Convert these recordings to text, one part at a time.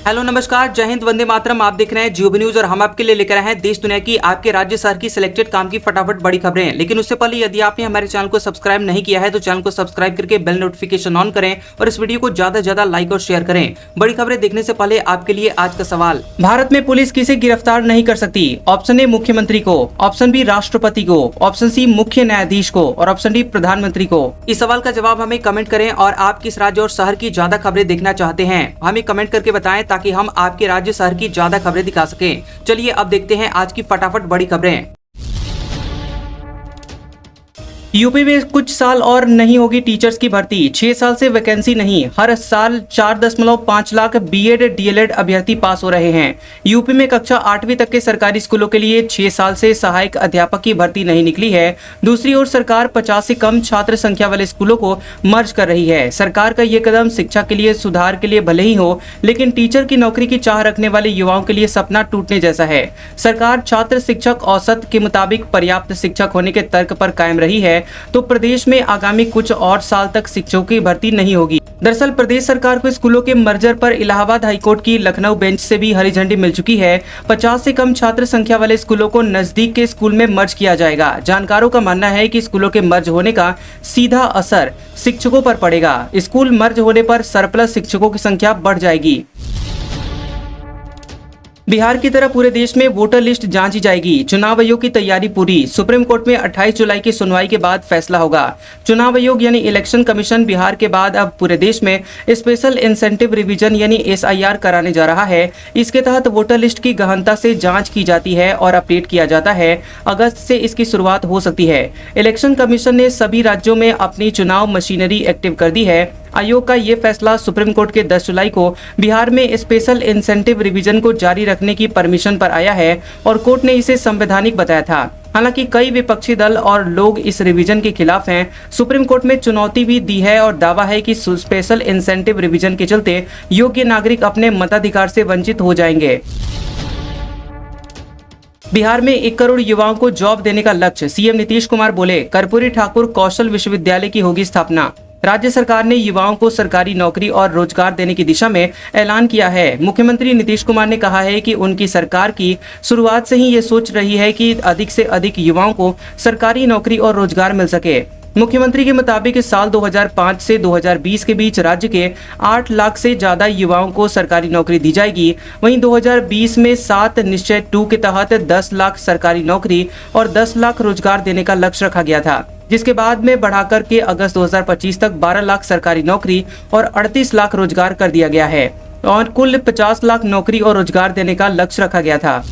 Hello नमस्कार, जय हिंद, वंदे मातरम। आप देख रहे हैं जियो न्यूज और हम आपके लिए लेकर आए हैं देश दुनिया की, आपके राज्य शहर की सिलेक्टेड काम की फटाफट बड़ी खबरें। लेकिन उससे पहले यदि आपने हमारे चैनल को सब्सक्राइब नहीं किया है तो चैनल को सब्सक्राइब करके बेल नोटिफिकेशन ऑन करें और इस वीडियो को ज्यादा से ज्यादा लाइक और शेयर करें। बड़ी खबरें देखने से पहले आपके लिए आज का सवाल, भारत में पुलिस किसे गिरफ्तार नहीं कर सकती? ऑप्शन ए मुख्यमंत्री को, ऑप्शन बी राष्ट्रपति को, ऑप्शन सी मुख्य न्यायाधीश को और ऑप्शन डी प्रधानमंत्री को। इस सवाल का जवाब हमें कमेंट करें और आप किस राज्य और शहर की ज्यादा खबरें देखना चाहते हैं हमें कमेंट करके बताएं ताकि हम आपके राज्य शहर की ज्यादा खबरें दिखा सकें। चलिए अब देखते हैं आज की फटाफट बड़ी खबरें। यूपी में कुछ साल और नहीं होगी टीचर्स की भर्ती, 6 साल से वैकेंसी नहीं। हर साल 4.5 लाख बीएड डीएलएड अभ्यर्थी पास हो रहे हैं। यूपी में कक्षा 8वीं तक के सरकारी स्कूलों के लिए 6 साल से सहायक अध्यापक की भर्ती नहीं निकली है। दूसरी ओर सरकार 50 से कम छात्र संख्या वाले स्कूलों को मर्ज कर रही है। सरकार का ये कदम शिक्षा के लिए सुधार के लिए भले ही हो, लेकिन टीचर की नौकरी की चाह रखने वाले युवाओं के लिए सपना टूटने जैसा है। सरकार छात्र शिक्षक औसत के मुताबिक पर्याप्त शिक्षक होने के तर्क पर कायम रही है तो प्रदेश में आगामी कुछ और साल तक शिक्षकों की भर्ती नहीं होगी। दरअसल प्रदेश सरकार को स्कूलों के मर्जर पर इलाहाबाद हाईकोर्ट की लखनऊ बेंच से भी हरी झंडी मिल चुकी है। 50 से कम छात्र संख्या वाले स्कूलों को नजदीक के स्कूल में मर्ज किया जाएगा। जानकारों का मानना है कि स्कूलों के मर्ज होने का सीधा असर शिक्षकों पर पड़ेगा। स्कूल मर्ज होने पर सरप्लस शिक्षकों की संख्या बढ़ जाएगी। बिहार की तरह पूरे देश में वोटर लिस्ट जांची जाएगी। चुनाव आयोग की तैयारी पूरी। सुप्रीम कोर्ट में 28 जुलाई की सुनवाई के बाद फैसला होगा। चुनाव आयोग यानी इलेक्शन कमीशन बिहार के बाद अब पूरे देश में स्पेशल इंसेंटिव रिवीजन यानी SIR कराने जा रहा है। इसके तहत वोटर लिस्ट की गहनता से जांच की जाती है और अपडेट किया जाता है। अगस्त से इसकी शुरुआत हो सकती है। इलेक्शन कमीशन ने सभी राज्यों में अपनी चुनाव मशीनरी एक्टिव कर दी है। आयोग का ये फैसला सुप्रीम कोर्ट के 10 जुलाई को बिहार में स्पेशल इंसेंटिव रिवीजन को जारी रखने की परमिशन पर आया है और कोर्ट ने इसे संवैधानिक बताया था। हालांकि कई विपक्षी दल और लोग इस रिवीजन के खिलाफ हैं। सुप्रीम कोर्ट में चुनौती भी दी है और दावा है कि स्पेशल इंसेंटिव रिवीजन के चलते योग्य नागरिक अपने मताधिकार से वंचित हो जाएंगे। बिहार में 1 करोड़ युवाओं को जॉब देने का लक्ष्य, सीएम नीतीश कुमार बोले। कर्पूरी ठाकुर कौशल विश्वविद्यालय की होगी स्थापना। राज्य सरकार ने युवाओं को सरकारी नौकरी और रोजगार देने की दिशा में ऐलान किया है। मुख्यमंत्री नीतीश कुमार ने कहा है कि उनकी सरकार की शुरुआत से ही ये सोच रही है कि अधिक से अधिक युवाओं को सरकारी नौकरी और रोजगार मिल सके। मुख्यमंत्री के मुताबिक साल 2005 से 2020 के बीच राज्य के 8 लाख से ज्यादा युवाओं को सरकारी नौकरी दी जाएगी। वहीं 2020 में 7 निश्चय 2 के तहत 10 लाख सरकारी नौकरी और 10 लाख रोजगार देने का लक्ष्य रखा गया था, जिसके बाद में बढ़ाकर के अगस्त 2025 तक 12 लाख सरकारी नौकरी और 38 लाख रोजगार कर दिया गया है और कुल 50 लाख नौकरी और रोजगार देने का लक्ष्य रखा गया था।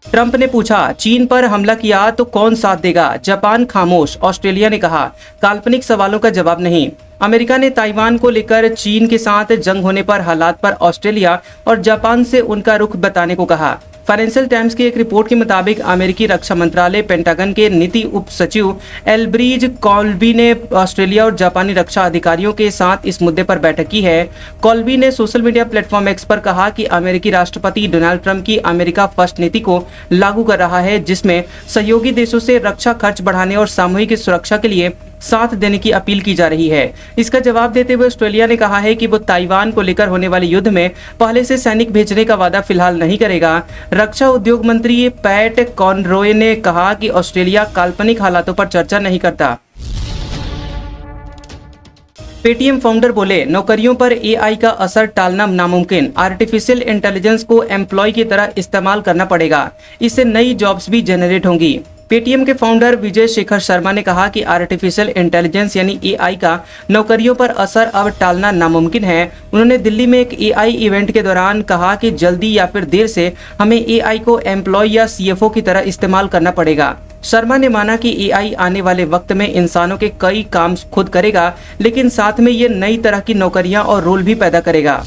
ट्रंप ने पूछा, चीन पर हमला किया तो कौन साथ देगा? जापान खामोश। ऑस्ट्रेलिया ने कहा, काल्पनिक सवालों का जवाब नहीं। अमेरिका ने ताइवान को लेकर चीन के साथ जंग होने पर हालात पर ऑस्ट्रेलिया और जापान से उनका रुख बताने को कहा। फाइनेंशियल टाइम्स की एक रिपोर्ट के मुताबिक अमेरिकी रक्षा मंत्रालय पेंटागन के नीति उप सचिव एल्ब्रिज कॉल्बी ने ऑस्ट्रेलिया और जापानी रक्षा अधिकारियों के साथ इस मुद्दे पर बैठक की है। कॉल्बी ने सोशल मीडिया प्लेटफॉर्म एक्स पर कहा कि अमेरिकी राष्ट्रपति डोनाल्ड ट्रंप की अमेरिका फर्स्ट नीति को लागू कर रहा है, जिसमें सहयोगी देशों से रक्षा खर्च बढ़ाने और सामूहिक सुरक्षा के लिए साथ देने की अपील की जा रही है। इसका जवाब देते हुए ऑस्ट्रेलिया ने कहा है कि वो ताइवान को लेकर होने वाले युद्ध में पहले से सैनिक भेजने का वादा फिलहाल नहीं करेगा। रक्षा उद्योग मंत्री पैट कॉनरॉय ने कहा कि ऑस्ट्रेलिया काल्पनिक हालातों पर चर्चा नहीं करता। पेटीएम फाउंडर बोले, नौकरियों पर AI का असर टालना नामुमकिन। आर्टिफिशियल इंटेलिजेंस को एम्प्लॉय की तरह इस्तेमाल करना पड़ेगा, इससे नई जॉब्स भी जनरेट होंगी। पेटीएम के फाउंडर विजय शेखर शर्मा ने कहा कि आर्टिफिशियल इंटेलिजेंस यानी AI का नौकरियों पर असर अब टालना नामुमकिन है। उन्होंने दिल्ली में एक AI इवेंट के दौरान कहा कि जल्दी या फिर देर से हमें AI को एम्प्लॉय या CFO की तरह इस्तेमाल करना पड़ेगा। शर्मा ने माना कि AI आने वाले वक्त में इंसानों के कई काम खुद करेगा, लेकिन साथ में ये नई तरह की नौकरियां और रोल भी पैदा करेगा।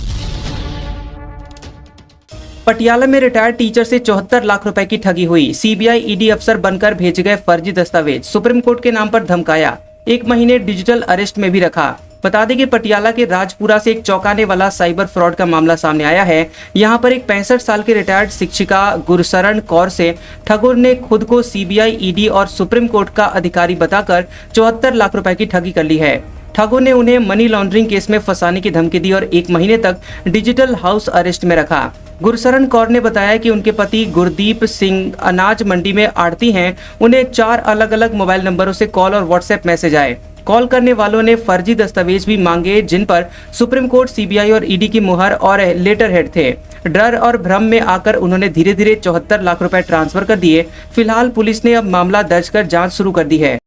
पटियाला में रिटायर्ड टीचर से 74 लाख रुपए की ठगी हुई। CBI ED अफसर बनकर भेजे गए फर्जी दस्तावेज, सुप्रीम कोर्ट के नाम पर धमकाया, 1 महीने डिजिटल अरेस्ट में भी रखा। बता दें कि पटियाला के राजपुरा से एक चौंकाने वाला साइबर फ्रॉड का मामला सामने आया है। यहां पर एक 65 साल की रिटायर्ड शिक्षिका गुरशरण कौर से ठगों ने खुद को सीबीआई, ईडी और सुप्रीम कोर्ट का अधिकारी बताकर 74 लाख रुपए की ठगी कर ली है। ठगों ने उन्हें मनी लॉन्ड्रिंग केस में फंसाने की धमकी दी और 1 महीने तक डिजिटल हाउस अरेस्ट में रखा। गुरशरण कौर ने बताया कि उनके पति गुरदीप सिंह अनाज मंडी में आढ़ती हैं। उन्हें 4 अलग अलग मोबाइल नंबरों से कॉल और व्हाट्सएप मैसेज आए। कॉल करने वालों ने फर्जी दस्तावेज भी मांगे जिन पर सुप्रीम कोर्ट, सीबीआई और ईडी की मुहर और लेटर हेड थे। डर और भ्रम में आकर उन्होंने धीरे धीरे 74 लाख रुपए ट्रांसफर कर दिए। फिलहाल पुलिस ने अब मामला दर्ज कर जांच शुरू कर दी है।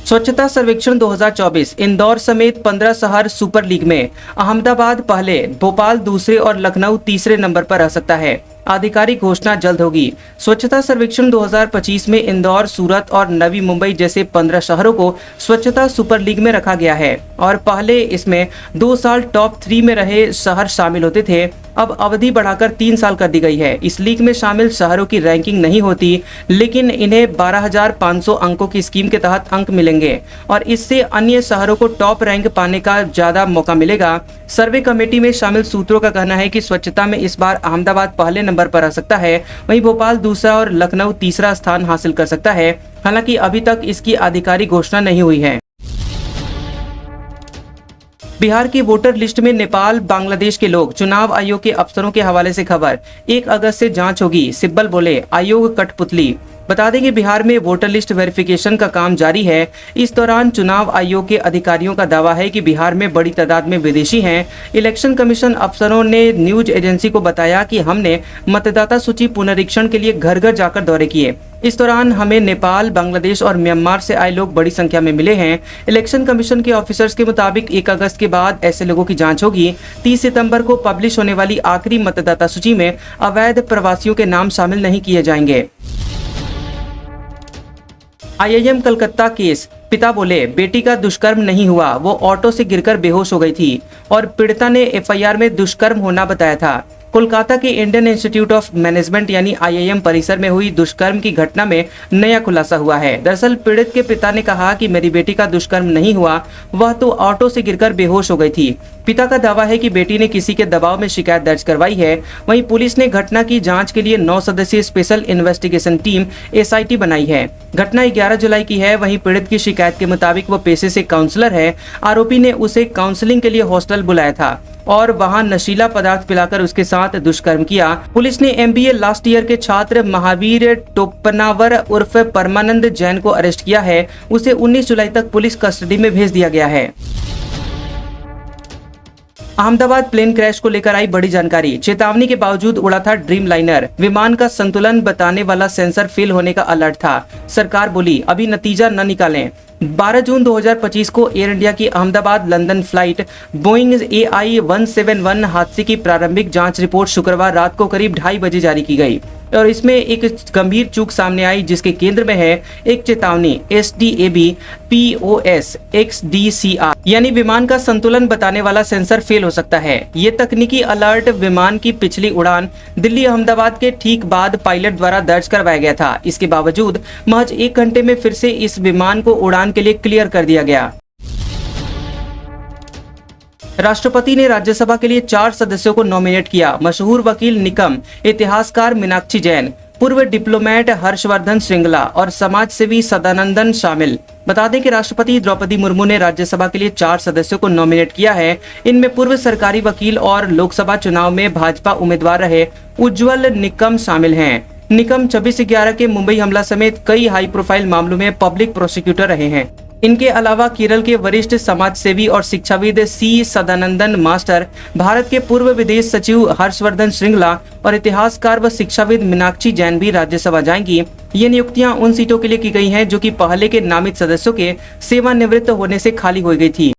स्वच्छता सर्वेक्षण 2024 इंदौर समेत 15 शहर सुपर लीग में। अहमदाबाद पहले, भोपाल दूसरे और लखनऊ तीसरे नंबर पर रह सकता है। आधिकारिक घोषणा जल्द होगी। स्वच्छता सर्वेक्षण 2025 में इंदौर, सूरत और नवी मुंबई जैसे 15 शहरों को स्वच्छता सुपर लीग में रखा गया है और पहले इसमें 2 साल टॉप 3 में रहे शहर शामिल होते थे। अब अवधि बढ़ाकर 3 साल कर दी गई है। इस लीग में शामिल शहरों की रैंकिंग नहीं होती, लेकिन इन्हें 12,500 अंकों की स्कीम के तहत अंक मिलेंगे और इससे अन्य शहरों को टॉप रैंक पाने का ज्यादा मौका मिलेगा। सर्वे कमेटी में शामिल सूत्रों का कहना है कि स्वच्छता में इस बार अहमदाबाद पहले नंबर पर आ सकता है, वहीं भोपाल दूसरा और लखनऊ तीसरा स्थान हासिल कर सकता है। हालांकि अभी तक इसकी आधिकारिक घोषणा नहीं हुई है। बिहार की वोटर लिस्ट में नेपाल, बांग्लादेश के लोग। चुनाव आयोग के अफसरों के हवाले से खबर। 1 अगस्त से जांच होगी, सिब्बल बोले। आयोग कठपुतली। बता दें कि बिहार में वोटर लिस्ट वेरिफिकेशन का काम जारी है। इस दौरान चुनाव आयोग के अधिकारियों का दावा है कि बिहार में बड़ी तादाद में विदेशी हैं। इलेक्शन कमीशन अफसरों ने न्यूज एजेंसी को बताया कि हमने मतदाता सूची पुनरीक्षण के लिए घर घर जाकर दौरे किए। इस दौरान हमें नेपाल, बांग्लादेश और म्यांमार से आए लोग बड़ी संख्या में मिले हैं। इलेक्शन कमीशन के ऑफिसर्स के मुताबिक 1 अगस्त के बाद ऐसे लोगों की जांच होगी। 30 सितंबर को पब्लिश होने वाली आखिरी मतदाता सूची में अवैध प्रवासियों के नाम शामिल नहीं किए जाएंगे। IIM Calcutta case. पिता बोले बेटी का दुष्कर्म नहीं हुआ, वो ऑटो से गिरकर बेहोश हो गई थी और पीड़िता ने FIR में दुष्कर्म होना बताया था। कोलकाता के इंडियन इंस्टीट्यूट ऑफ मैनेजमेंट यानी IIM परिसर में हुई दुष्कर्म की घटना में नया खुलासा हुआ है। दरअसल पीड़ित के पिता ने कहा कि मेरी बेटी का दुष्कर्म नहीं हुआ, वह तो ऑटो से गिरकर बेहोश हो गई थी। पिता का दावा है कि बेटी ने किसी के दबाव में शिकायत दर्ज करवाई है। वहीं पुलिस ने घटना की जांच के लिए 9 सदस्यीय स्पेशल इन्वेस्टिगेशन टीम SIT बनाई है। घटना 11 जुलाई की है। वहीं पीड़ित की शिकायत के मुताबिक वो पेशे से काउंसलर है। आरोपी ने उसे काउंसलिंग के लिए हॉस्टल बुलाया था और वहां नशीला पदार्थ पिलाकर उसके साथ दुष्कर्म किया। पुलिस ने MBA लास्ट ईयर के छात्र महावीर टोपनावर उर्फ परमानंद जैन को अरेस्ट किया है। उसे 19 जुलाई तक पुलिस कस्टडी में भेज दिया गया है। अहमदाबाद प्लेन क्रैश को लेकर आई बड़ी जानकारी। चेतावनी के बावजूद उड़ा था ड्रीम लाइनर। विमान का संतुलन बताने वाला सेंसर फेल होने का अलर्ट था। सरकार बोली अभी नतीजा न निकालें। 12 जून 2025 को एयर इंडिया की Ahmedabad London flight Boeing AI-171 हादसे की प्रारंभिक जांच रिपोर्ट शुक्रवार रात को करीब 2:30 बजे जारी की गई और इसमें एक गंभीर चूक सामने आई, जिसके केंद्र में है एक चेतावनी SDAB POS XDCR यानी विमान का संतुलन बताने वाला सेंसर फेल हो सकता है। ये तकनीकी अलर्ट विमान की पिछली उड़ान दिल्ली अहमदाबाद के ठीक बाद पायलट द्वारा दर्ज करवाया गया था। इसके बावजूद महज 1 घंटे में फिर से इस विमान को उड़ान के लिए क्लियर कर दिया गया। राष्ट्रपति ने राज्यसभा के लिए 4 सदस्यों को नॉमिनेट किया। मशहूर वकील निकम, इतिहासकार मीनाक्षी जैन, पूर्व डिप्लोमेट हर्षवर्धन श्रृंगला और समाजसेवी सदानंदन शामिल। बता दें कि राष्ट्रपति द्रौपदी मुर्मू ने राज्यसभा के लिए 4 सदस्यों को नॉमिनेट किया है। इनमें पूर्व सरकारी वकील और लोकसभा चुनाव में भाजपा उम्मीदवार रहे उज्ज्वल निकम शामिल हैं। निकम 26/11 के मुंबई हमला समेत कई हाई प्रोफाइल मामलों में पब्लिक प्रोसिक्यूटर रहे हैं। इनके अलावा केरल के वरिष्ठ समाजसेवी और शिक्षाविद C सदानंदन मास्टर, भारत के पूर्व विदेश सचिव हर्षवर्धन श्रृंगला और इतिहासकार व शिक्षाविद मीनाक्षी जैन भी राज्यसभा जाएंगी। ये नियुक्तियां उन सीटों के लिए की गई हैं जो कि पहले के नामित सदस्यों के सेवानिवृत्त होने से खाली हो गई थी।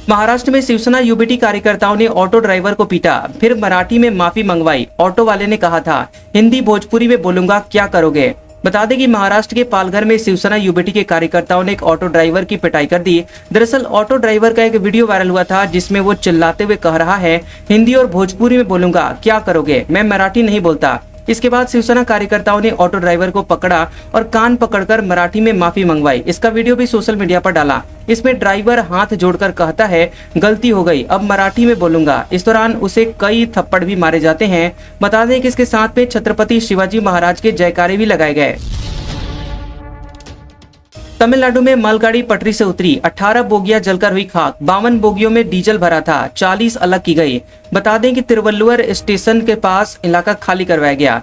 महाराष्ट्र में शिवसेना UBT कार्यकर्ताओं ने ऑटो ड्राइवर को पीटा, फिर मराठी में माफी मंगवाई। ऑटो वाले ने कहा था हिंदी भोजपुरी में बोलूंगा, क्या करोगे। बता दें कि महाराष्ट्र के पालघर में शिवसेना UBT के कार्यकर्ताओं ने एक ऑटो ड्राइवर की पिटाई कर दी। दरअसल ऑटो ड्राइवर का एक वीडियो वायरल हुआ था जिसमें वो चिल्लाते हुए कह रहा है हिंदी और भोजपुरी में बोलूंगा, क्या करोगे, मैं मराठी नहीं बोलता। इसके बाद शिवसेना कार्यकर्ताओं ने ऑटो ड्राइवर को पकड़ा और कान पकड़कर मराठी में माफी मंगवाई। इसका वीडियो भी सोशल मीडिया पर डाला। इसमें ड्राइवर हाथ जोड़कर कहता है, गलती हो गई, अब मराठी में बोलूंगा। इस दौरान उसे कई थप्पड़ भी मारे जाते हैं। बता दें कि इसके साथ में छत्रपति शिवाजी महाराज के जयकारे भी लगाए गए। तमिलनाडु में मालगाड़ी पटरी से उतरी, 18 बोगियां जलकर हुई खाक, 52 बोगियों में डीजल भरा था, 40 अलग की गई। बता दें कि तिरुवल्लुवर स्टेशन के पास इलाका खाली करवाया गया।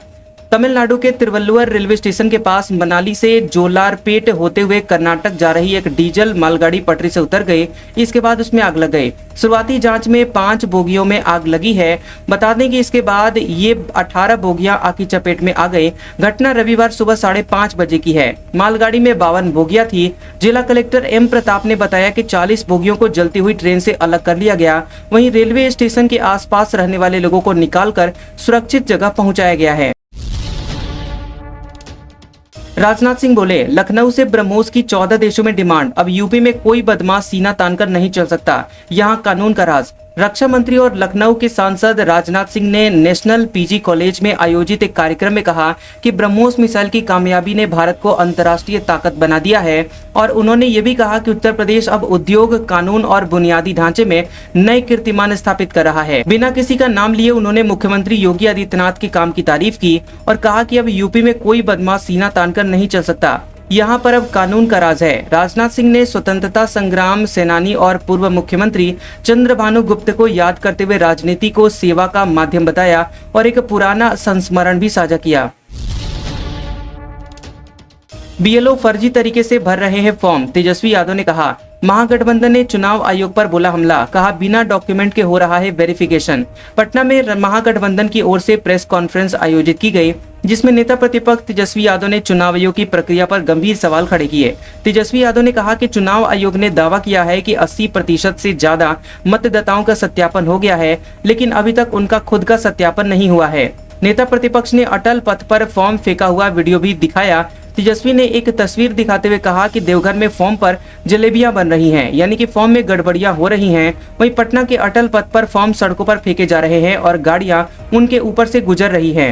तमिलनाडु के तिरुवल्लुवर रेलवे स्टेशन के पास मनाली से जोलारपेट होते हुए कर्नाटक जा रही एक डीजल मालगाड़ी पटरी से उतर गई। इसके बाद उसमें आग लग गई। शुरुआती जांच में 5 बोगियों में आग लगी है। बता दें कि इसके बाद ये 18 बोगियां आग की चपेट में आ गई। घटना रविवार सुबह 5:30 बजे की है। मालगाड़ी में 52 बोगियां थी। जिला कलेक्टर एम प्रताप ने बताया कि 40 बोगियों को जलती हुई ट्रेन से अलग कर लिया गया। वहीं रेलवे स्टेशन के आसपास रहने वाले लोगों को निकालकर सुरक्षित जगह पहुंचाया गया है। राजनाथ सिंह बोले, लखनऊ से ब्रह्मोस की 14 देशों में डिमांड, अब यूपी में कोई बदमाश सीना तानकर नहीं चल सकता, यहाँ कानून का राज। रक्षा मंत्री और लखनऊ के सांसद राजनाथ सिंह ने नेशनल पीजी कॉलेज में आयोजित एक कार्यक्रम में कहा कि ब्रह्मोस मिसाइल की कामयाबी ने भारत को अंतर्राष्ट्रीय ताकत बना दिया है। और उन्होंने ये भी कहा कि उत्तर प्रदेश अब उद्योग, कानून और बुनियादी ढांचे में नए कीर्तिमान स्थापित कर रहा है। बिना किसी का नाम लिए उन्होंने मुख्यमंत्री योगी आदित्यनाथ के काम की तारीफ की और कहा कि अब यूपी में कोई बदमाश सीना तानकर नहीं चल सकता, यहाँ पर अब कानून का राज है। राजनाथ सिंह ने स्वतंत्रता संग्राम सेनानी और पूर्व मुख्यमंत्री चंद्रभानु गुप्त को याद करते हुए राजनीति को सेवा का माध्यम बताया और एक पुराना संस्मरण भी साझा किया। बीएलओ फर्जी तरीके से भर रहे हैं फॉर्म, तेजस्वी यादव ने कहा। महागठबंधन ने चुनाव आयोग पर बोला हमला, कहा बिना डॉक्यूमेंट के हो रहा है वेरिफिकेशन। पटना में महागठबंधन की ओर से प्रेस कॉन्फ्रेंस आयोजित की गई, जिसमें नेता प्रतिपक्ष तेजस्वी यादव ने चुनाव आयोग की प्रक्रिया पर गंभीर सवाल खड़े किए। तेजस्वी यादव ने कहा कि चुनाव आयोग ने दावा किया है कि 80% से ज्यादा मतदाताओं का सत्यापन हो गया है, लेकिन अभी तक उनका खुद का सत्यापन नहीं हुआ है। नेता प्रतिपक्ष ने अटल पथ पर फॉर्म फेंका हुआ वीडियो भी दिखाया। तेजस्वी ने एक तस्वीर दिखाते हुए कहा कि देवघर में फॉर्म पर जलेबियां बन रही हैं, यानी कि फॉर्म में गड़बड़ियां हो रही हैं। वहीं पटना के अटल पथ पर फॉर्म सड़कों पर फेंके जा रहे हैं और गाड़ियां उनके ऊपर से गुजर रही हैं।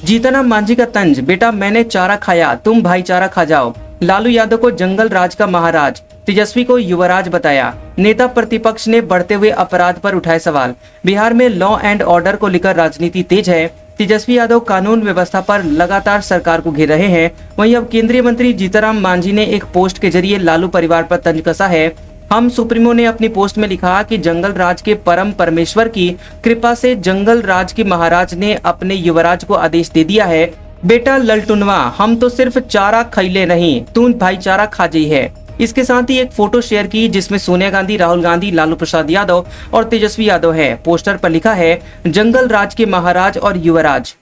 जीतनराम मांझी का तंज, बेटा मैंने चारा खाया, तुम भाईचारा खा जाओ। लालू यादव को जंगल राज का महाराज, तेजस्वी को युवराज बताया। नेता प्रतिपक्ष ने बढ़ते हुए अपराध पर उठाए सवाल। बिहार में लॉ एंड ऑर्डर को लेकर राजनीति तेज है। तेजस्वी यादव कानून व्यवस्था पर लगातार सरकार को घेर रहे हैं। वहीं अब केंद्रीय मंत्री जीतनराम मांझी ने एक पोस्ट के जरिए लालू परिवार पर तंज कसा है। हम सुप्रीमो ने अपनी पोस्ट में लिखा कि जंगल राज के परम परमेश्वर की कृपा से जंगल राज के महाराज ने अपने युवराज को आदेश दे दिया है, बेटा ललटुनवा, हम तो सिर्फ चारा खैले नहीं, तू भाईचारा खा जी है। इसके साथ ही एक फोटो शेयर की जिसमें सोनिया गांधी, राहुल गांधी, लालू प्रसाद यादव और तेजस्वी यादव है। पोस्टर पर लिखा है जंगल राज के महाराज और युवराज।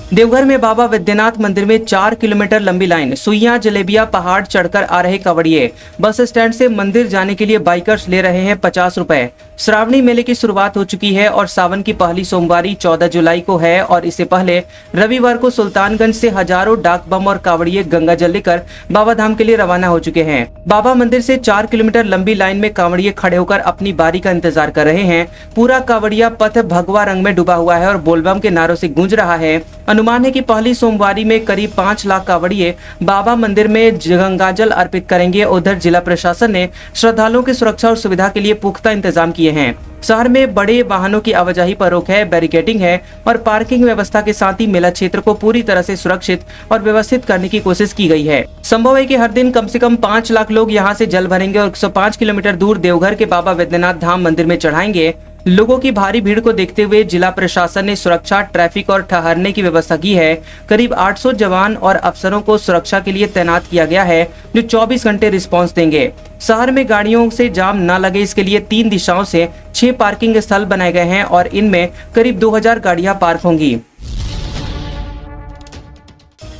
देवघर में बाबा वैद्यनाथ मंदिर में 4 किलोमीटर लंबी लाइन, सुइयां जलेबियां पहाड़ चढ़कर आ रहे कांवड़िए। बस स्टैंड से मंदिर जाने के लिए बाइकर्स ले रहे हैं 50 रुपए। श्रावणी मेले की शुरुआत हो चुकी है और सावन की पहली सोमवारी 14 जुलाई को है और इससे पहले रविवार को सुल्तानगंज से हजारों डाक बम और कांवड़िए गंगा जल लेकर बाबा धाम के लिए रवाना हो चुके हैं। बाबा मंदिर से 4 किलोमीटर लंबी लाइन में कांवड़िए खड़े होकर अपनी बारी का इंतजार कर रहे हैं। पूरा कांवड़िया पथ भगवा रंग में डूबा हुआ है और बोलबम के नारों से गूंज रहा है। अनुमान है कि पहली सोमवारी में करीब 5 लाख कांवड़िए बाबा मंदिर में गंगाजल अर्पित करेंगे। उधर जिला प्रशासन ने श्रद्धालुओं की सुरक्षा और सुविधा के लिए पुख्ता इंतजाम किए हैं। शहर में बड़े वाहनों की आवाजाही पर रोक है, बैरिकेडिंग है और पार्किंग व्यवस्था के साथ ही मेला क्षेत्र को पूरी तरह से सुरक्षित और व्यवस्थित करने की कोशिश की गई है। संभव है कि हर दिन कम से कम 5 लाख लोग यहां से जल भरेंगे और 105 किलोमीटर दूर देवघर के बाबा वैद्यनाथ धाम मंदिर में चढ़ाएंगे। लोगों की भारी भीड़ को देखते हुए जिला प्रशासन ने सुरक्षा, ट्रैफिक और ठहरने की व्यवस्था की है। करीब 800 जवान और अफसरों को सुरक्षा के लिए तैनात किया गया है, जो 24 घंटे रिस्पांस देंगे। शहर में गाड़ियों से जाम न लगे इसके लिए 3 दिशाओं से 6 पार्किंग स्थल बनाए गए हैं और इनमें करीब 2000 गाड़ियां पार्क होंगी।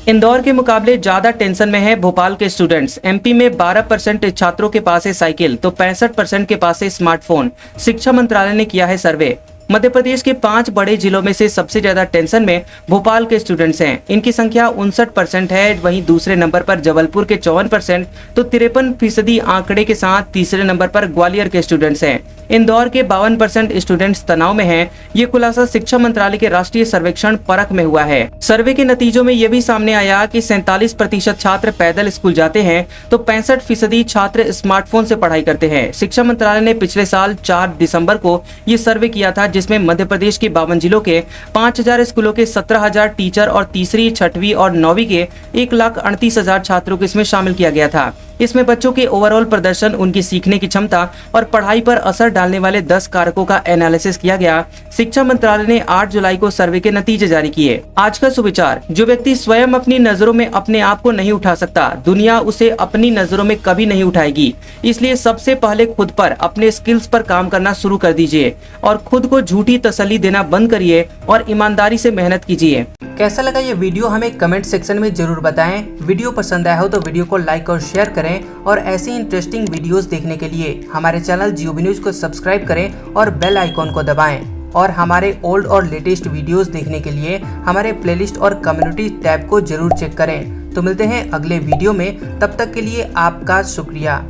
इंदौर के मुकाबले ज्यादा टेंशन में है भोपाल के स्टूडेंट्स। एमपी में 12% छात्रों के पास है साइकिल तो 65% के पास है स्मार्टफोन। शिक्षा मंत्रालय ने किया है सर्वे। मध्य प्रदेश के 5 बड़े जिलों में से सबसे ज्यादा टेंशन में भोपाल के स्टूडेंट्स हैं। इनकी संख्या 59% है। वहीं दूसरे नंबर पर जबलपुर के 54%, तो 53% आंकड़े के साथ तीसरे नंबर पर ग्वालियर के स्टूडेंट्स हैं। इंदौर के 52% स्टूडेंट्स तनाव में हैं। ये खुलासा शिक्षा मंत्रालय के राष्ट्रीय सर्वेक्षण परख में हुआ है। सर्वे के नतीजों में ये भी सामने आया कि 47% छात्र पैदल स्कूल जाते हैं, तो 65% छात्र स्मार्टफोन से पढ़ाई करते हैं। शिक्षा मंत्रालय ने पिछले साल 4 दिसंबर को ये सर्वे किया था, जिसमें मध्य प्रदेश के 52 जिलों के 5000 स्कूलों के 17,000 टीचर और तीसरी, छठवीं और 9वीं के 1,38,000 छात्रों को इसमें शामिल किया गया था। इसमें बच्चों के ओवरऑल प्रदर्शन, उनकी सीखने की क्षमता और पढ़ाई पर असर डालने वाले 10 कारकों का एनालिसिस किया गया। शिक्षा मंत्रालय ने 8 जुलाई को सर्वे के नतीजे जारी किए। आज का सुविचार: जो व्यक्ति स्वयं अपनी नजरों में अपने आप को नहीं उठा सकता, दुनिया उसे अपनी नजरों में कभी नहीं उठाएगी। इसलिए सबसे पहले खुद पर, अपने स्किल्स पर काम करना शुरू कर दीजिए और खुद को झूठी तसल्ली देना बंद करिए और ईमानदारी से मेहनत कीजिए। कैसा लगा ये वीडियो हमें कमेंट सेक्शन में जरूर बताएं। वीडियो पसंद आया हो तो वीडियो को लाइक और शेयर करें और ऐसी इंटरेस्टिंग वीडियोस देखने के लिए हमारे चैनल जियोबी न्यूज को सब्सक्राइब करें और बेल आइकॉन को दबाएं। और हमारे ओल्ड और लेटेस्ट वीडियोस देखने के लिए हमारे प्लेलिस्ट और कम्युनिटी टैब को जरूर चेक करें। तो मिलते हैं अगले वीडियो में, तब तक के लिए आपका शुक्रिया।